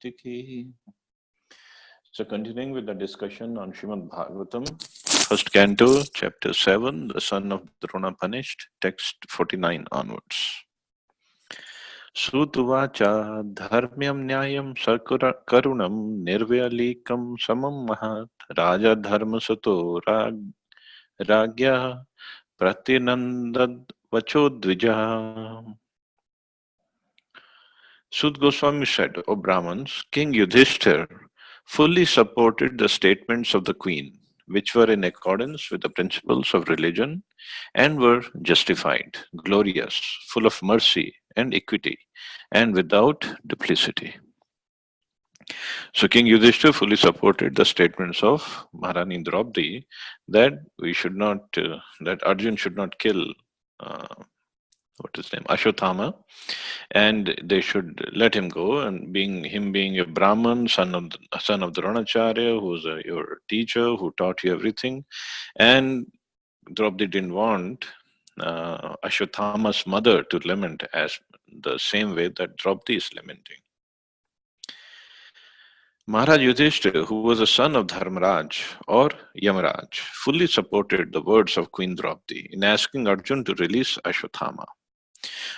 Ki. So continuing with the discussion on Srimad Bhagavatam, first canto, chapter 7, the son of Drona Punished, text 49 onwards. Sutuvacha dharmyam nyayam karunam nirvyalikam samam mahat raja dharma sato ragya pratinandad vacho dvija. Sud Goswami said, O Brahmins, King Yudhishthir fully supported the statements of the queen, which were in accordance with the principles of religion and were justified, glorious, full of mercy and equity, and without duplicity. So King Yudhishthir fully supported the statements of Maharani Draupadi that we should not, that Arjun should not kill what is his name, Ashwatthama, and they should let him go. And being a Brahman, son of Dronacharya, who's your teacher, who taught you everything, and Draupadi didn't want Ashwatthama's mother to lament as the same way that Draupadi is lamenting. Maharaj Yudhishthira, who was a son of Dharmaraj or Yamaraj, fully supported the words of Queen Draupadi in asking Arjun to release Ashwatthama.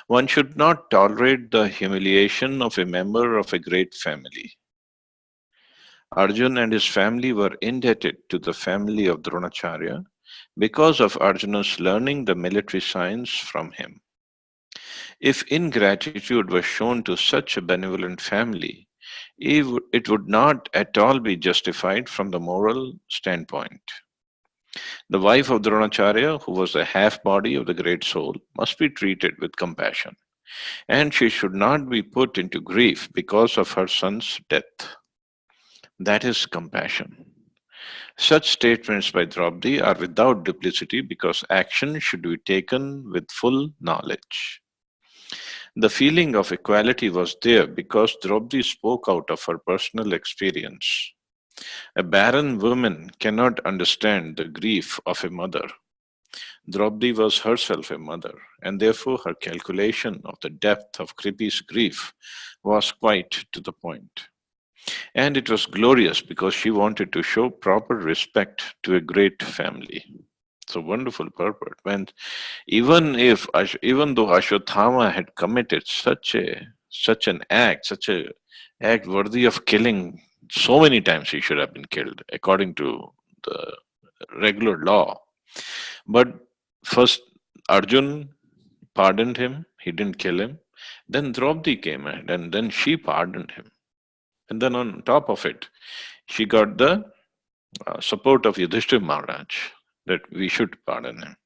One should not tolerate the humiliation of a member of a great family. Arjun and his family were indebted to the family of Dronacharya because of Arjuna's learning the military science from him. If ingratitude was shown to such a benevolent family, it would not at all be justified from the moral standpoint. The wife of Dronacharya, who was the half-body of the great soul, must be treated with compassion, and she should not be put into grief because of her son's death. That is compassion. Such statements by Draupadi are without duplicity because action should be taken with full knowledge. The feeling of equality was there because Draupadi spoke out of her personal experience. A barren woman cannot understand the grief of a mother. Draupadi was herself a mother, and therefore her calculation of the depth of Kripi's grief was quite to the point. And it was glorious because she wanted to show proper respect to a great family. It's a wonderful purport. When even though Ashwatthama had committed such an act worthy of killing, so many times he should have been killed according to the regular law. But first Arjun pardoned him, he didn't kill him. Then Draupadi came and then she pardoned him. And then on top of it, she got the support of Yudhishthira Maharaj that we should pardon him.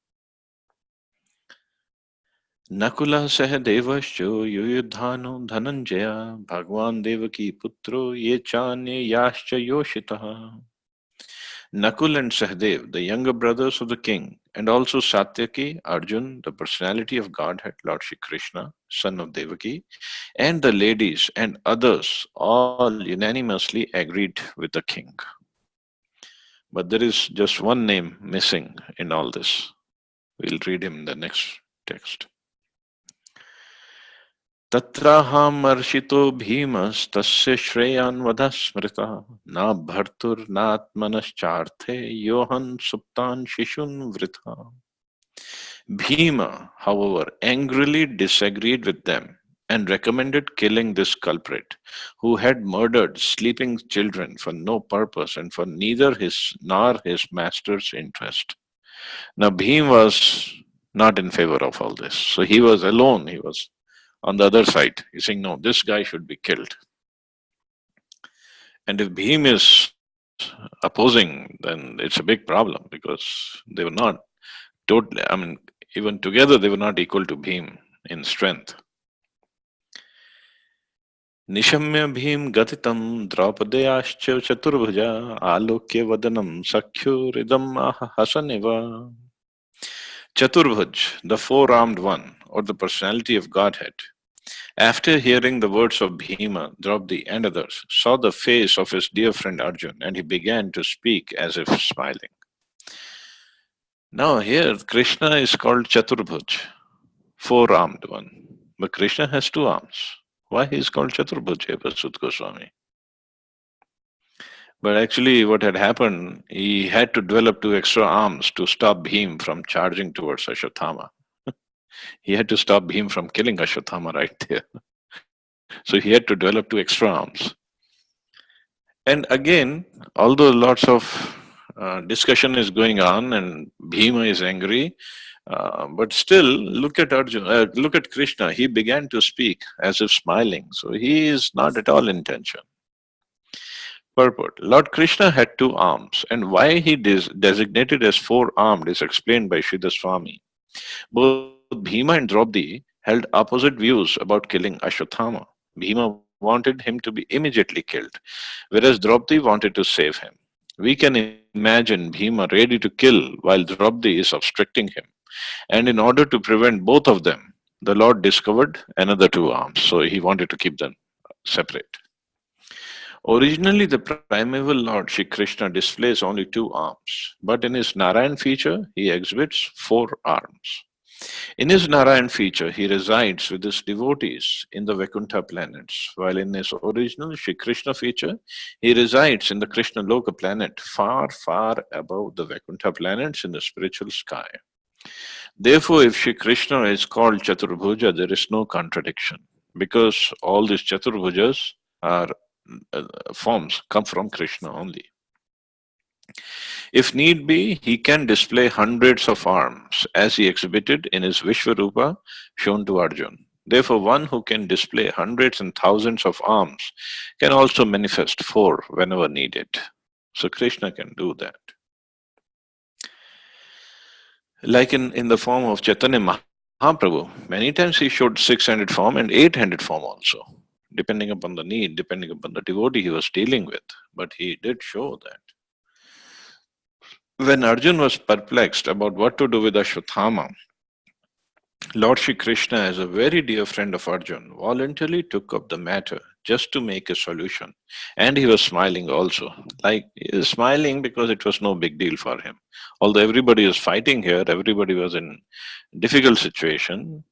Nakula Sahadevascho Yuyudhano Dhananjaya Bhagwan Devaki Putro Yechanye Yascha Yoshitaha. Nakul and Sahadev, the younger brothers of the king, and also Satyaki, Arjun, the personality of Godhead, Lord Shri Krishna, son of Devaki, and the ladies and others all unanimously agreed with the king. But there is just one name missing in all this. We'll read him in the next text. Tatraham arshito bhimas tasya shreyan vadasmrita na bhartur natmanascharthe yohan suptan shishun vritha. Bhima, however, angrily disagreed with them and recommended killing this culprit, who had murdered sleeping children for no purpose and for neither his nor his master's interest. Now Bhim was not in favor of all this. So he was alone. He was on the other side. He's saying, no, this guy should be killed. And if Bhim is opposing, then it's a big problem because they were not totally, even together they were not equal to Bhim in strength. Nishamya Bhim Gatitam Draupadayascha Chaturbhuja Alokya Vadanam Sakyuridam Hasaneva. Chaturbhuj, the four-armed one, or the personality of Godhead, after hearing the words of Bhima, Draupadi, and others, saw the face of his dear friend Arjun, and he began to speak as if smiling. Now here, Krishna is called Chaturbhuj, four-armed one. But Krishna has two arms. Why he is called Chaturbhuj, Sut Goswami? But actually, what had happened, he had to develop two extra arms to stop Bhim from charging towards Ashwatthama. He had to stop Bhim from killing Ashwatthama right there. So he had to develop two extra arms. And again, although lots of discussion is going on and Bhima is angry, but still, look at Arjuna, look at Krishna. He began to speak as if smiling. So he is not at all in tension. Purport: Lord Krishna had two arms, and why he is designated as four-armed is explained by Sridhar Swami. Both Bhima and Draupadi held opposite views about killing Ashwatthama. Bhima wanted him to be immediately killed, whereas Draupadi wanted to save him. We can imagine Bhima ready to kill while Draupadi is obstructing him. And in order to prevent both of them, the Lord discovered another two arms. So he wanted to keep them separate. Originally, the primeval Lord Shri Krishna displays only two arms, but in his Narayan feature, he exhibits four arms. In his Narayan feature, he resides with his devotees in the Vaikuntha planets, while in his original Shri Krishna feature, he resides in the Krishna Loka planet, far, far above the Vaikuntha planets in the spiritual sky. Therefore, if Shri Krishna is called Chaturbhuja, there is no contradiction, because all these Chaturbhujas are forms come from Krishna only. If need be, he can display hundreds of arms as he exhibited in his Vishwarupa shown to Arjuna. Therefore, one who can display hundreds and thousands of arms can also manifest four whenever needed. So Krishna can do that. Like in the form of Chaitanya Mahaprabhu, many times he showed six-handed form and eight-handed form also, depending upon the need, depending upon the devotee he was dealing with. But he did show that. When Arjun was perplexed about what to do with Ashwatthama, Lord Shri Krishna, as a very dear friend of Arjun, voluntarily took up the matter just to make a solution. And he was smiling also. Like, he was smiling because it was no big deal for him. Although everybody was fighting here, everybody was in difficult situation,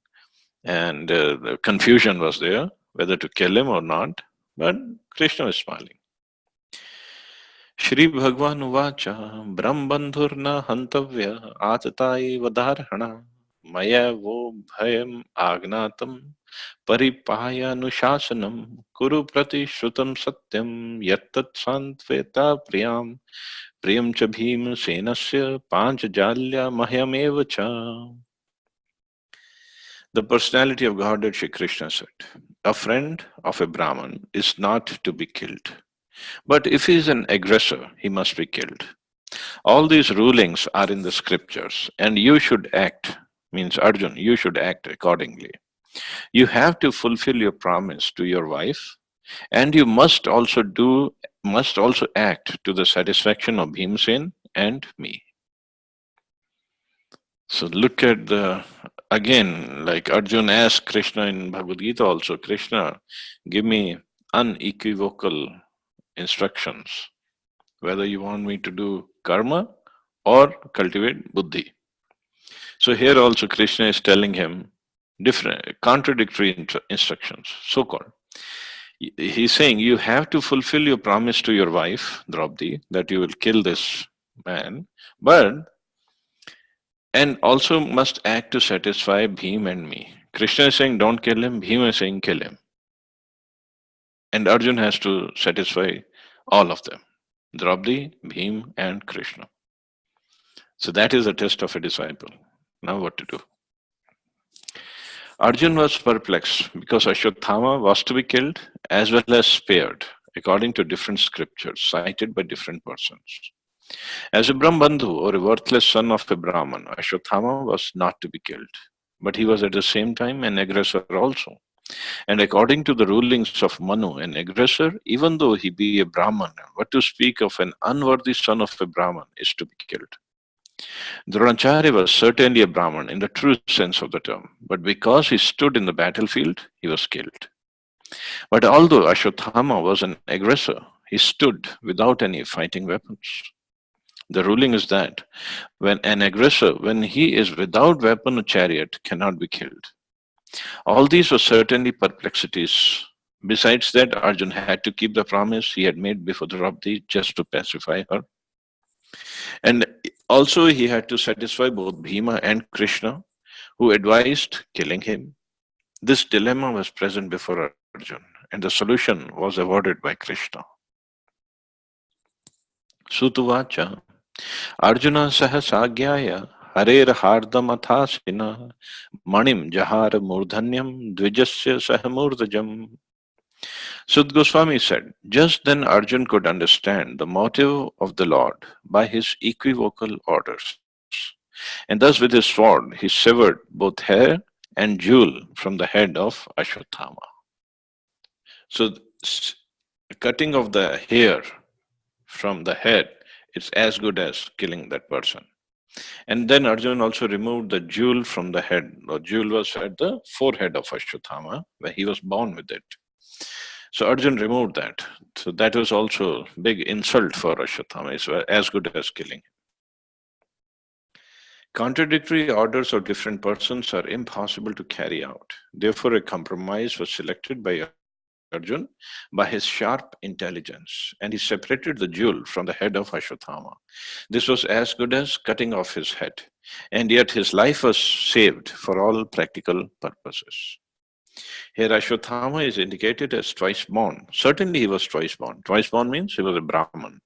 and the confusion was there, whether to kill him or not. But Krishna was smiling. Shri Bhagwan Uvacha Brahmbandhurna Hantavya Atatai Vadarhana Maya Vo Bhayam Agnatam Paripaya Nushasanam Kuru Prati Shrutam Satyam Yattat Santveta Priyam Priyam Cha Bhima Senasya Panchajalya Mahyameva Cha. The personality of Godhead Shri Krishna said, a friend of a Brahman is not to be killed. But if he is an aggressor, he must be killed. All these rulings are in the scriptures, and you should act, means Arjun, you should act accordingly. You have to fulfill your promise to your wife, and you must also act to the satisfaction of Bhimsen and me. So look at again, like Arjun asked Krishna in Bhagavad Gita also, Krishna, give me unequivocal instructions, whether you want me to do karma or cultivate buddhi. So here also Krishna is telling him different, contradictory instructions, so-called. He's saying you have to fulfill your promise to your wife, Draupadi, that you will kill this man, and also must act to satisfy Bhim and me. Krishna is saying don't kill him, Bhima is saying kill him. And Arjun has to satisfy all of them, Draupadi, Bhim, and Krishna. So that is the test of a disciple. Now what to do? Arjun was perplexed because Ashwatthama was to be killed as well as spared, according to different scriptures cited by different persons. As a Brahmbandhu, or a worthless son of a Brahman, Ashwatthama was not to be killed. But he was at the same time an aggressor also. And according to the rulings of Manu, an aggressor, even though he be a Brahman, what to speak of an unworthy son of a Brahman, is to be killed. Dronacharya was certainly a Brahman in the true sense of the term, but because he stood in the battlefield, he was killed. But although Ashwatthama was an aggressor, he stood without any fighting weapons. The ruling is that when an aggressor, when he is without weapon or chariot, cannot be killed. All these were certainly perplexities Besides that, Arjun had to keep the promise he had made before Draupadi just to pacify her. And also he had to satisfy both Bhima and Krishna, who advised killing him. This dilemma was present before Arjun, and the solution was avoided by Krishna. Sutuvacha Arjuna Sahasagyaya Harer Hardamathasina Manim Jahar Murdhanyam Dvijasya Sahamurdajam. Sud Goswami said, just then Arjun could understand the motive of the Lord by his equivocal orders. And thus with his sword he severed both hair and jewel from the head of Ashwatthama. So cutting of the hair from the head is as good as killing that person. And then Arjun also removed the jewel from the head. The jewel was at the forehead of Ashwatthama, where he was born with it. So Arjun removed that. So that was also big insult for Ashwatthama. It's as good as killing. Contradictory orders of different persons are impossible to carry out. Therefore, a compromise was selected by Arjun by his sharp intelligence, and he separated the jewel from the head of Ashwatthama. This was as good as cutting off his head, and yet his life was saved for all practical purposes. Here, Ashwatthama is indicated as twice born. Certainly, he was twice born. Twice born means he was a Brahman.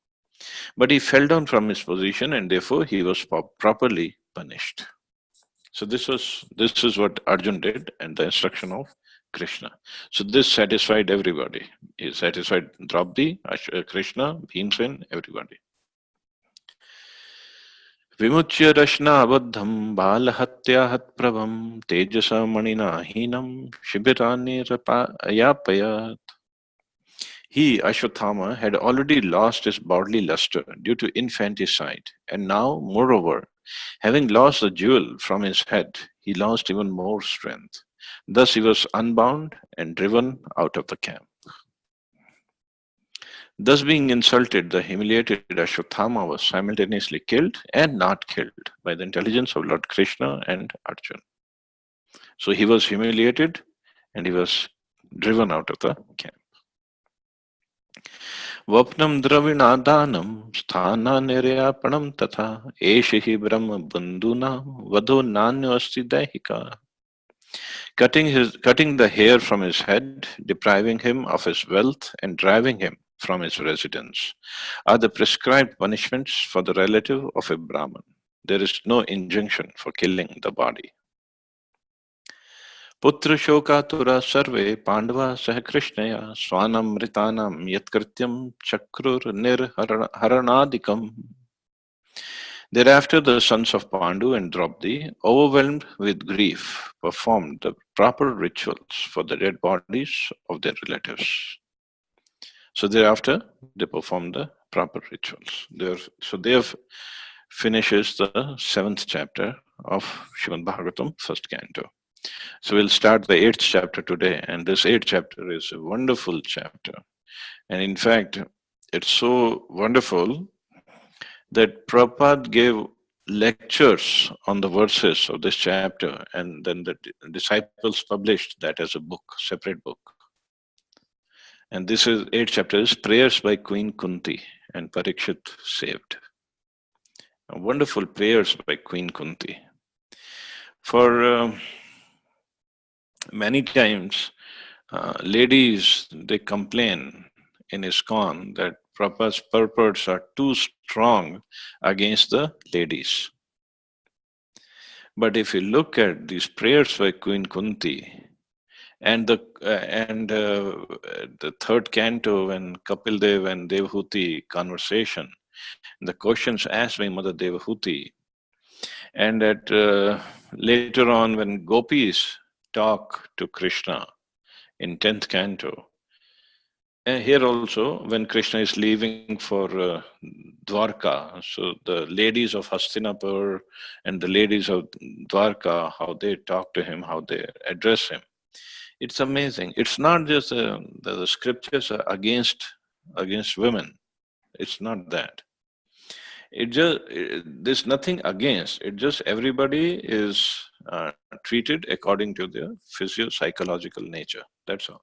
But he fell down from his position, and therefore he was properly punished. So this is what Arjun did, and the instruction of Krishna. So this satisfied everybody. He satisfied Draupadi, Krishna, Bhimsen, everybody. Vimuchya rashna abadham balahatyahat prabham tejasa manina hinam shibirani yapayat. He, Ashwatthama, had already lost his bodily luster due to infanticide, and now, moreover, having lost the jewel from his head, he lost even more strength. Thus he was unbound and driven out of the camp. Thus being insulted, the humiliated Ashwatthama was simultaneously killed and not killed by the intelligence of Lord Krishna and Arjuna. So he was humiliated and he was driven out of the camp. Vapnam dravinadanam sthana niryapanam tatha eshihi brahma banduna vadho nanyo asti dahika. Cutting the hair from his head, depriving him of his wealth, and driving him from his residence are the prescribed punishments for the relative of a Brahman. There is no injunction for killing the body. Putra shokatura sarve pandava sah krishnaya swanam ritanam yatkrityam chakrur nirharanadikam. Thereafter, the sons of Pandu and Draupadi, overwhelmed with grief, performed the proper rituals for the dead bodies of their relatives. So thereafter, they performed the proper rituals. So they have finishes the 7th chapter of Srimad Bhagavatam, 1st canto. So we'll start the 8th chapter today, and this 8th chapter is a wonderful chapter. And in fact, it's so wonderful that Prabhupada gave lectures on the verses of this chapter, and then the disciples published that as a book, separate book. And this is 8th chapter is Prayers by Queen Kuntī and Parīkṣit saved. Wonderful prayers by Queen Kuntī. For many times, ladies, they complain in ISKCON that Prabhupada's purports are too strong against the ladies. But if you look at these prayers by Queen Kuntī and the 3rd canto, when Kapil Dev and Devahuti conversation, the questions asked by Mother Devahuti, and at later on when gopis talk to Krishna in 10th canto, and here also when Krishna is leaving for Dwarka, so the ladies of Hastinapur and the ladies of Dwarka, how they talk to him, how they address him, it's amazing. It's not just the scriptures are against women. It's not that. There's nothing against. It just everybody is treated according to their physio-psychological nature. That's all.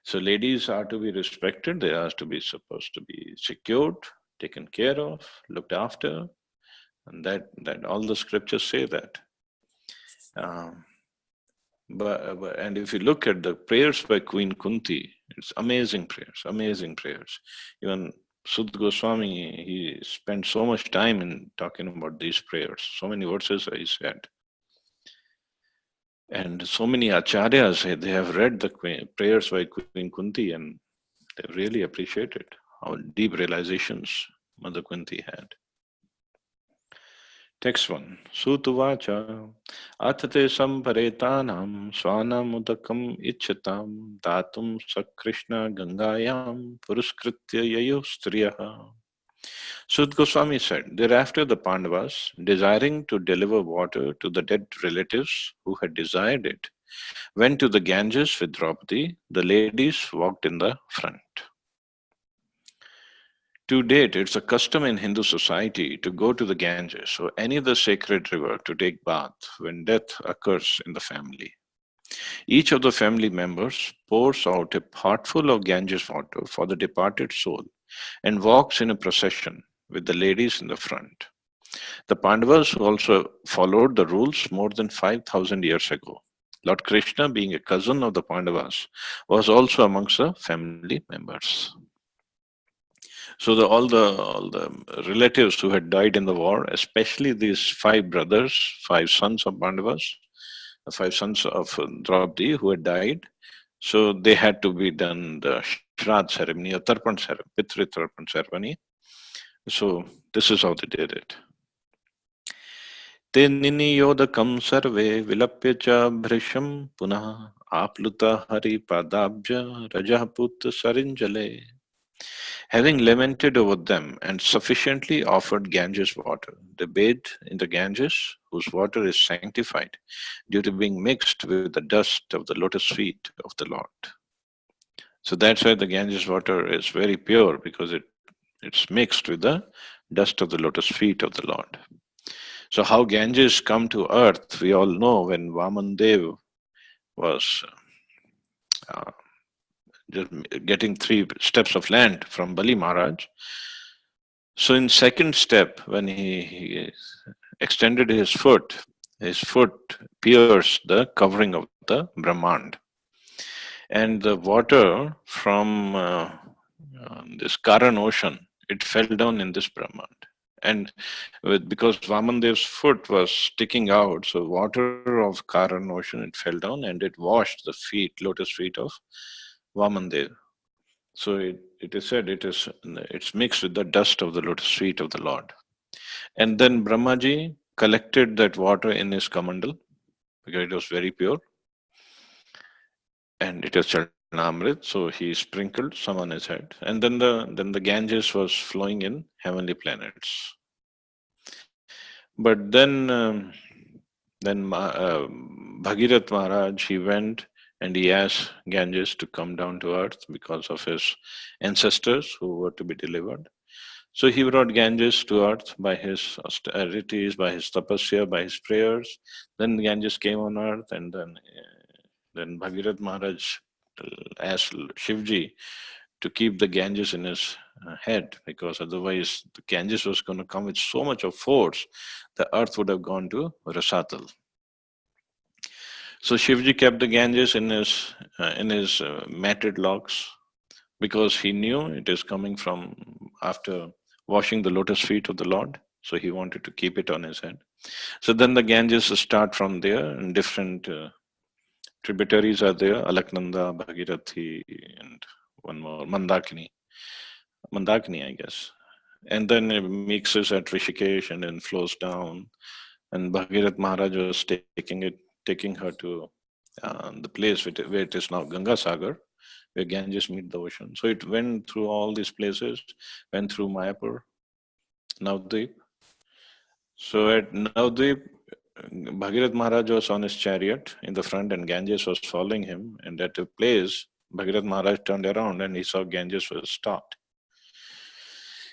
So ladies are to be respected. They are to be supposed to be secured, taken care of, looked after, and that all the scriptures say that. Um, and if you look at the prayers by Queen Kunti, it's amazing prayers, amazing prayers. Even Sud Goswami, he spent so much time in talking about these prayers. So many verses he said. And so many acharyas, they have read the prayers by Queen Kunti and they really appreciated how deep realizations Mother Kunti had. Text 1. Sutuvacha atate samparetanam swanam udakam ichchatam datum sakrishna gangayam puruskritya yayo striyaha. Sud Goswami said, thereafter the Pandavas, desiring to deliver water to the dead relatives who had desired it, went to the Ganges with Draupadi. The ladies walked in the front. To date, it's a custom in Hindu society to go to the Ganges or any other sacred river to take bath when death occurs in the family. Each of the family members pours out a potful of Ganges water for the departed soul and walks in a procession with the ladies in the front. The Pandavas also followed the rules more than 5,000 years ago. Lord Krishna, being a cousin of the Pandavas, was also amongst the family members. So all the relatives who had died in the war, especially these 5 brothers, 5 sons of Pandavas, the 5 sons of Draupadi who had died, so they had to be done the Shraddha ceremony, or Tarpan ceremony, Pitri Tarpan ceremony. So this is how they did it. Te niniyodakam sarve vilapya cha bhrisham punah apluta hari padabja rajaput sarinjale. Having lamented over them and sufficiently offered Ganges water, they bathed in the Ganges, whose water is sanctified due to being mixed with the dust of the lotus feet of the Lord. So that's why the Ganges water is very pure, because it's mixed with the dust of the lotus feet of the Lord. So how Ganges come to earth, we all know when Vaman Dev was just getting 3 steps of land from Bali Maharaj. So in second step, when he extended his foot pierced the covering of the Brahmand. And the water from this Karan ocean, it fell down in this Brahmand. And because Vamandev's foot was sticking out, so water of Karan ocean, it fell down and it washed the lotus feet of Vamandev. So it is said it's mixed with the dust of the lotus feet of the Lord. And then Brahmaji collected that water in his kamandal because it was very pure. And it is Charnamrit, so he sprinkled some on his head. And then the Ganges was flowing in heavenly planets. But then Bhagirath Maharaj, he went and he asked Ganges to come down to earth because of his ancestors who were to be delivered. So he brought Ganges to earth by his austerities, by his tapasya, by his prayers. Then Ganges came on earth, and then Bhagirath Maharaj asked Shivji to keep the Ganges in his head, because otherwise the Ganges was going to come with so much of force, the earth would have gone to Rasatal. So Shivji kept the Ganges in his matted locks, because he knew it is coming from after washing the lotus feet of the Lord. So he wanted to keep it on his head. So then the Ganges start from there, and different tributaries are there: Alaknanda, Bhagirathi, and one more, Mandakini, I guess. And then it mixes at Rishikesh and then flows down. And Bhagirath Maharaj was taking her to the place where it is now Ganga Sagar, where Ganges meet the ocean. So it went through all these places, went through Mayapur, Navadvip. So at Navadvip, Bhagirath Maharaj was on his chariot in the front and Ganges was following him. And at a place, Bhagirath Maharaj turned around and he saw Ganges was stopped.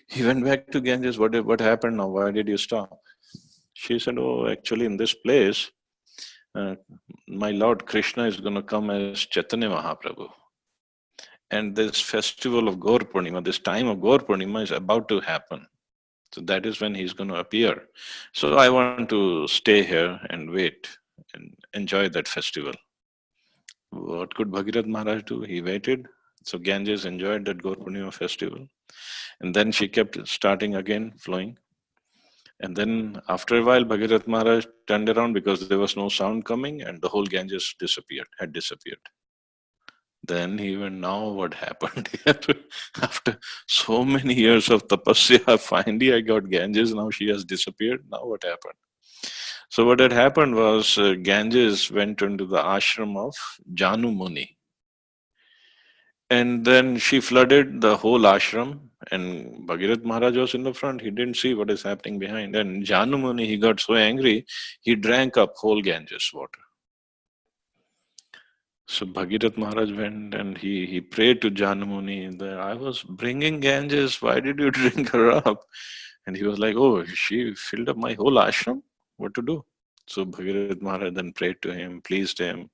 He went back to Ganges. What happened now? Why did you stop? She said, oh, actually in this place, my Lord Krishna is going to come as Chaitanya Mahaprabhu. and this festival of Gaur Purnima, this time of Gaur Purnima is about to happen. So that is when he's going to appear. So I want to stay here and wait and enjoy that festival. What could Bhagirath Maharaj do? He waited. So Ganges enjoyed that Gaur Purnima festival. And then she kept starting again, flowing. And then after a while, Bhagirath Maharaj turned around because there was no sound coming and the whole Ganges had disappeared. Then he went, now what happened? After so many years of tapasya, finally I got Ganges, now she has disappeared. Now what happened? So what had happened was Ganges went into the ashram of Janu Muni. And then she flooded the whole ashram, and Bhagirath Maharaj was in the front. He didn't see what is happening behind. And Janu Muni, he got so angry, he drank up whole Ganges water. So Bhagirath Maharaj went and he prayed to Janu Muni that I was bringing Ganges, why did you drink her up? And he was like, oh, she filled up my whole ashram, what to do? So Bhagirath Maharaj then prayed to him, pleased him,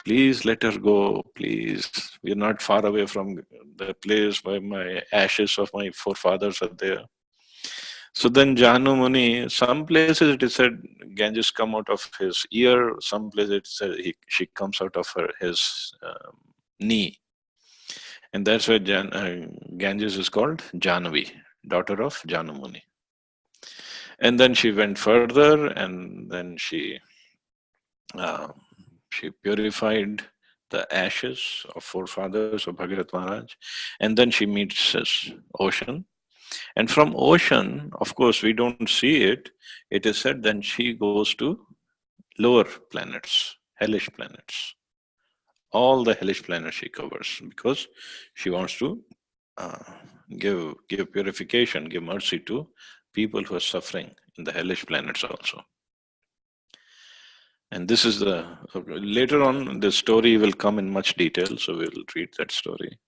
please let her go, please. We're not far away from the place where my ashes of my forefathers are there. So then Janu Muni, some places it is said Ganges come out of his ear, some places it said she comes out of his knee. And that's why Ganges is called Jahnavi, daughter of Janu Muni. And then she went further and then she purified the ashes of forefathers of Bhagirath Maharaj. And then she meets this ocean. And from ocean, of course, we don't see it. It is said then she goes to lower planets, hellish planets. All the hellish planets she covers because she wants to give purification, give mercy to people who are suffering in the hellish planets also. And this is later on, the story will come in much detail, so we'll read that story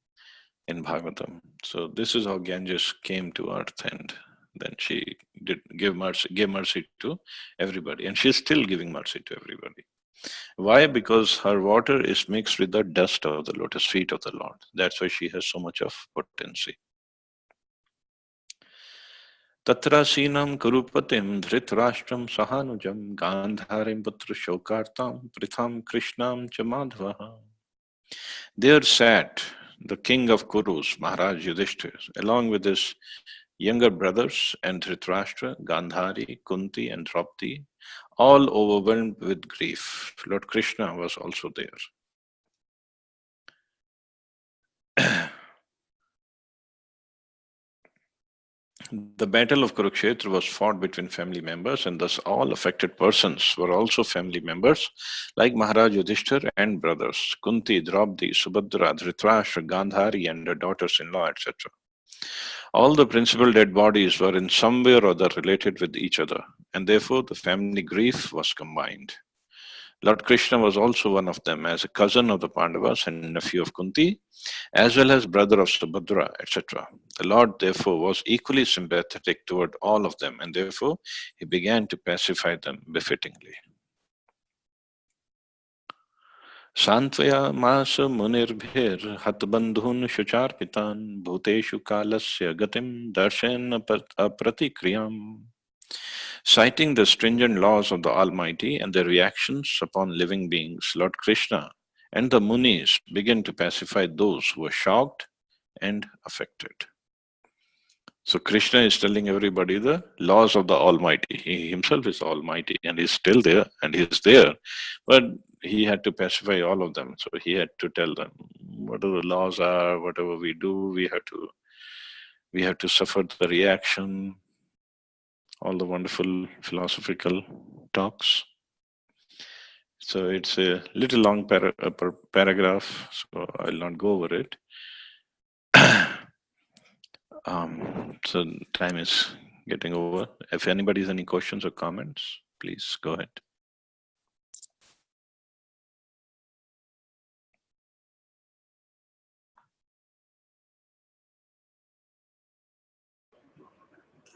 in Bhagavatam. So this is how Ganges came to earth, and then she did gave mercy to everybody, and she's still giving mercy to everybody. Why? Because her water is mixed with the dust of the lotus feet of the Lord. That's why she has so much of potency. Tatrasinam kurupatim dhritarashtam sahanujam gandharim putra shokartam pritham krishnam chamadvaha. There sat the king of Kurus, Maharaj Yudhishthira, along with his younger brothers and Dhritarashtra, Gandhari, Kuntī and Draupadi, all overwhelmed with grief. Lord Krishna was also there. The battle of Kurukshetra was fought between family members, and thus all affected persons were also family members, like Maharaj Yudhishthira and brothers, Kuntī, Draupadi, Subhadra, Dhritarashtra, Gandhari and her daughters-in-law, etc. All the principal dead bodies were in some way or other related with each other, and therefore the family grief was combined. Lord Krishna was also one of them, as a cousin of the Pandavas and nephew of Kuntī, as well as brother of Subhadra, etc. The Lord, therefore, was equally sympathetic toward all of them, and therefore he began to pacify them befittingly. Santvaya masa munirbhir hatbandhun shucharpitan bhuteshu kalasya gatim darshan apratikriyam. Citing the stringent laws of the Almighty and their reactions upon living beings, Lord Krishna and the Munis began to pacify those who were shocked and affected. So Krishna is telling everybody the laws of the Almighty. He himself is Almighty and he's still there and he's there. But he had to pacify all of them. So he had to tell them whatever the laws are, whatever we do, we have to suffer the reaction. All the wonderful philosophical talks. So it's a little long paragraph, so I'll not go over it. So time is getting over. If anybody has any questions or comments, please go ahead.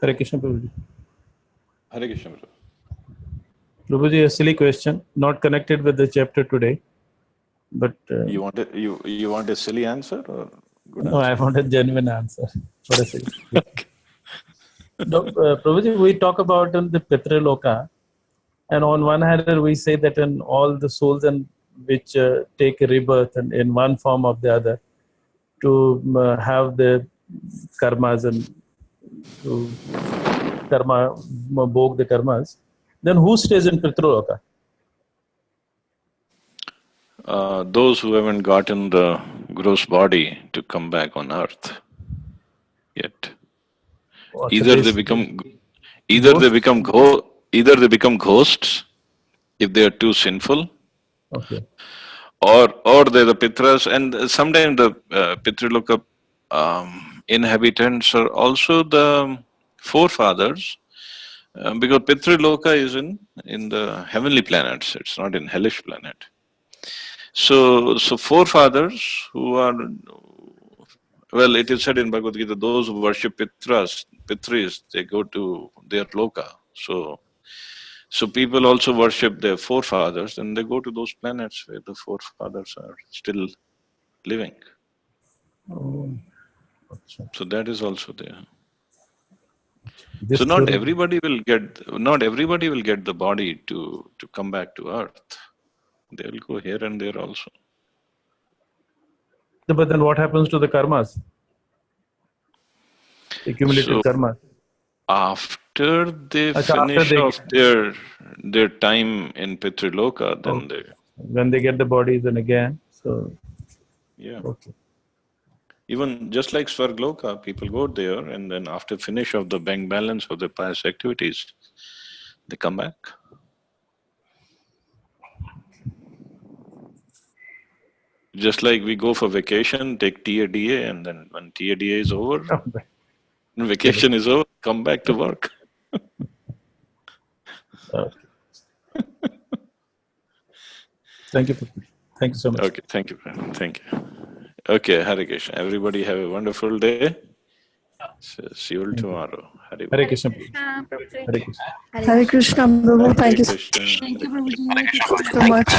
Hare Krishna, Prabhuji. Hare Krishna, Prabhu. Prabhuji, a silly question, not connected with the chapter today, but you want a silly answer, or Good No, I answer. want a genuine answer. For a second. Okay. No, Prabhuji, we talk about in the Pitraloka, and on one hand we say that in all the souls and which take a rebirth and in one form or the other to have the karmas and to bhog the karmas, then who stays in Pitraloka? Those who haven't gotten the gross body to come back on earth yet. So Either they become ghosts if they are too sinful, Okay. or they're the pitras, and sometimes the Pitriloka inhabitants are also the forefathers, because Pitriloka is in the heavenly planets. It's not in hellish planet. So forefathers who are, well, it is said in Bhagavad Gita, those who worship Pitris, they go to their loka. So people also worship their forefathers, and they go to those planets where the forefathers are still living. Oh, So that is also there. this So not theory. everybody will get the body to come back to earth. They will go here and there also. But then what happens to the karmas? Accumulated So karmas. after they After finish they off their time in Pitriloka, then they, when they get the bodies and again. So yeah. okay. Even just like Svargloka, people go there, and then after finish of the bank balance of the pious activities, they come back. Just like we go for vacation, take TADA, and then when TADA is over, vacation is over, come back to work. Okay. Thank you. Thank you so much. Okay, thank you. Thank you. Okay, Hare Krishna. Everybody have a wonderful day. So see you all tomorrow. Hare Krishna. Prabhuji. Hare Krishna. Hare Krishna, Prabhu. Thank you Krishna. Thank you, Prabhuji. so much.